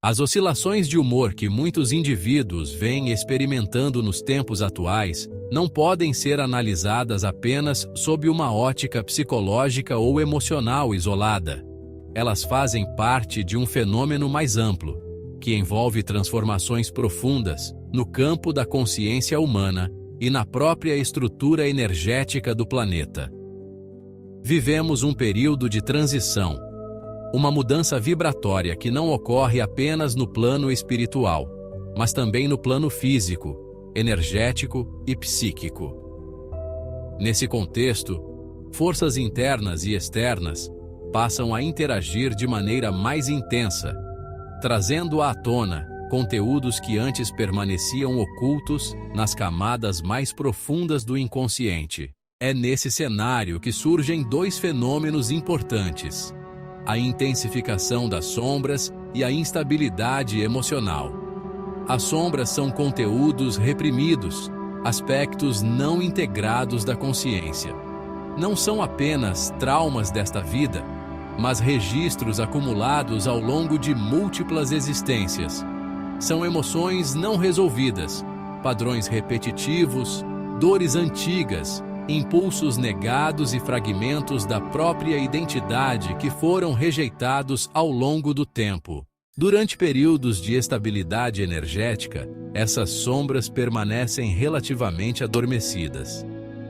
As oscilações de humor que muitos indivíduos vêm experimentando nos tempos atuais não podem ser analisadas apenas sob uma ótica psicológica ou emocional isolada. Elas fazem parte de um fenômeno mais amplo, que envolve transformações profundas no campo da consciência humana e na própria estrutura energética do planeta. Vivemos um período de transição, uma mudança vibratória que não ocorre apenas no plano espiritual, mas também no plano físico, energético e psíquico. Nesse contexto, forças internas e externas passam a interagir de maneira mais intensa, trazendo à tona conteúdos que antes permaneciam ocultos nas camadas mais profundas do inconsciente. É nesse cenário que surgem dois fenômenos importantes: a intensificação das sombras e a instabilidade emocional. As sombras são conteúdos reprimidos, aspectos não integrados da consciência. Não são apenas traumas desta vida, mas registros acumulados ao longo de múltiplas existências. São emoções não resolvidas, padrões repetitivos, dores antigas, impulsos negados e fragmentos da própria identidade que foram rejeitados ao longo do tempo. Durante períodos de estabilidade energética, essas sombras permanecem relativamente adormecidas.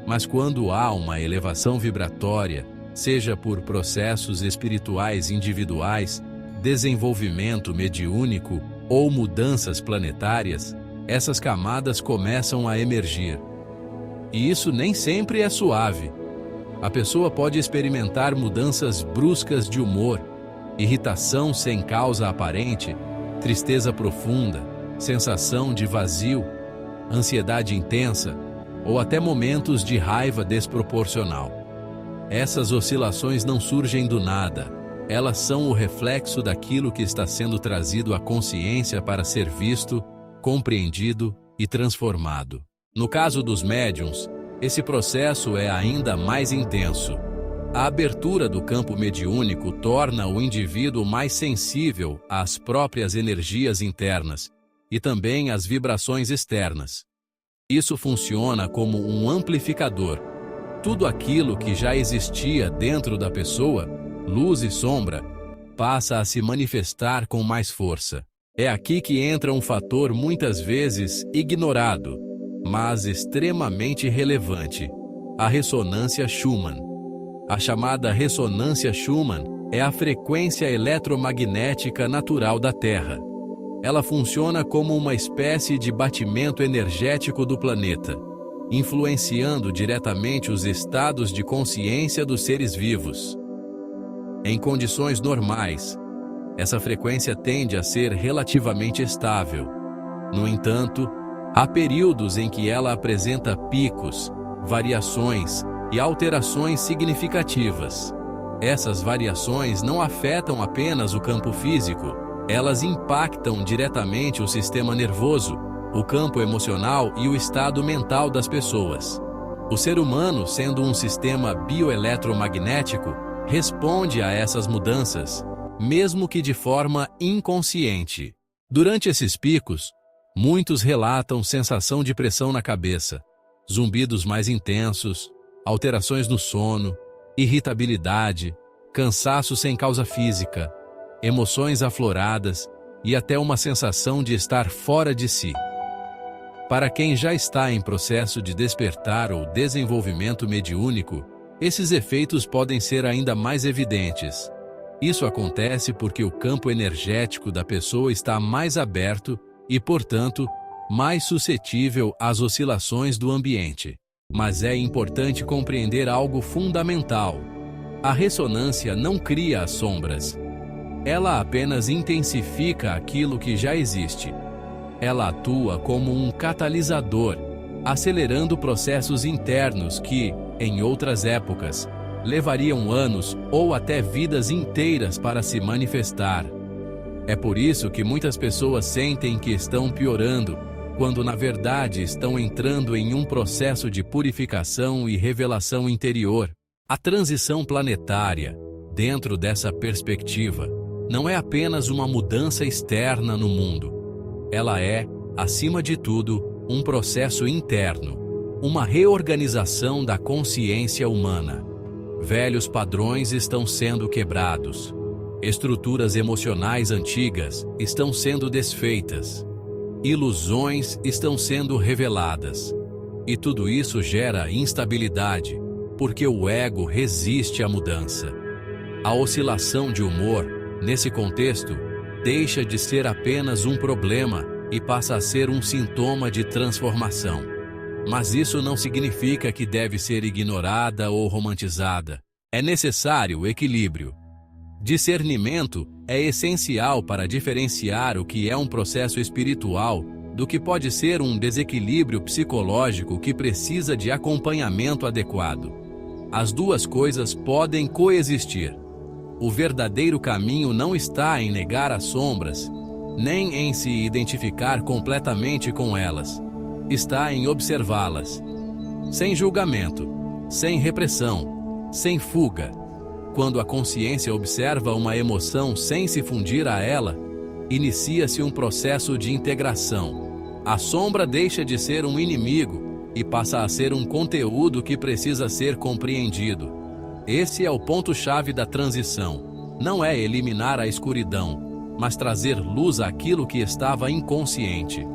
Mas quando há uma elevação vibratória, seja por processos espirituais individuais, desenvolvimento mediúnico ou mudanças planetárias, essas camadas começam a emergir. E isso nem sempre é suave. A pessoa pode experimentar mudanças bruscas de humor, irritação sem causa aparente, tristeza profunda, sensação de vazio, ansiedade intensa ou até momentos de raiva desproporcional. Essas oscilações não surgem do nada. Elas são o reflexo daquilo que está sendo trazido à consciência para ser visto, compreendido e transformado. No caso dos médiuns, esse processo é ainda mais intenso. A abertura do campo mediúnico torna o indivíduo mais sensível às próprias energias internas e também às vibrações externas. Isso funciona como um amplificador. Tudo aquilo que já existia dentro da pessoa, luz e sombra, passa a se manifestar com mais força. É aqui que entra um fator muitas vezes ignorado, mas extremamente relevante: a ressonância Schumann. A chamada ressonância Schumann é a frequência eletromagnética natural da Terra. Ela funciona como uma espécie de batimento energético do planeta, influenciando diretamente os estados de consciência dos seres vivos. Em condições normais, essa frequência tende a ser relativamente estável. No entanto, há períodos em que ela apresenta picos, variações e alterações significativas. Essas variações não afetam apenas o campo físico, elas impactam diretamente o sistema nervoso, o campo emocional e o estado mental das pessoas. O ser humano, sendo um sistema bioeletromagnético, responde a essas mudanças, mesmo que de forma inconsciente. Durante esses picos, muitos relatam sensação de pressão na cabeça, zumbidos mais intensos, alterações no sono, irritabilidade, cansaço sem causa física, emoções afloradas e até uma sensação de estar fora de si. Para quem já está em processo de despertar ou desenvolvimento mediúnico, esses efeitos podem ser ainda mais evidentes. Isso acontece porque o campo energético da pessoa está mais aberto e, portanto, mais suscetível às oscilações do ambiente. Mas é importante compreender algo fundamental. A ressonância não cria as sombras. Ela apenas intensifica aquilo que já existe. Ela atua como um catalisador, acelerando processos internos que, em outras épocas, levariam anos ou até vidas inteiras para se manifestar. É por isso que muitas pessoas sentem que estão piorando, quando na verdade estão entrando em um processo de purificação e revelação interior. A transição planetária, dentro dessa perspectiva, não é apenas uma mudança externa no mundo. Ela é, acima de tudo, um processo interno, uma reorganização da consciência humana. Velhos padrões estão sendo quebrados. Estruturas emocionais antigas estão sendo desfeitas. Ilusões estão sendo reveladas. E tudo isso gera instabilidade, porque o ego resiste à mudança. A oscilação de humor, nesse contexto, deixa de ser apenas um problema e passa a ser um sintoma de transformação. Mas isso não significa que deve ser ignorada ou romantizada. É necessário equilíbrio. Discernimento é essencial para diferenciar o que é um processo espiritual do que pode ser um desequilíbrio psicológico que precisa de acompanhamento adequado. As duas coisas podem coexistir. O verdadeiro caminho não está em negar as sombras, nem em se identificar completamente com elas. Está em observá-las, sem julgamento, sem repressão, sem fuga. Quando a consciência observa uma emoção sem se fundir a ela, inicia-se um processo de integração. A sombra deixa de ser um inimigo e passa a ser um conteúdo que precisa ser compreendido. Esse é o ponto-chave da transição. Não é eliminar a escuridão, mas trazer luz àquilo que estava inconsciente.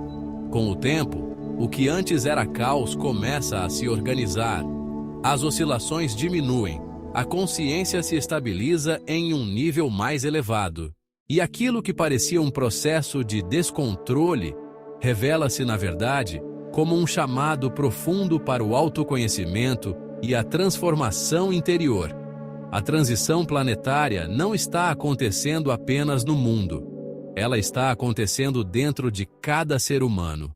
Com o tempo, o que antes era caos começa a se organizar. As oscilações diminuem, a consciência se estabiliza em um nível mais elevado. E aquilo que parecia um processo de descontrole revela-se, na verdade, como um chamado profundo para o autoconhecimento e a transformação interior. A transição planetária não está acontecendo apenas no mundo. Ela está acontecendo dentro de cada ser humano.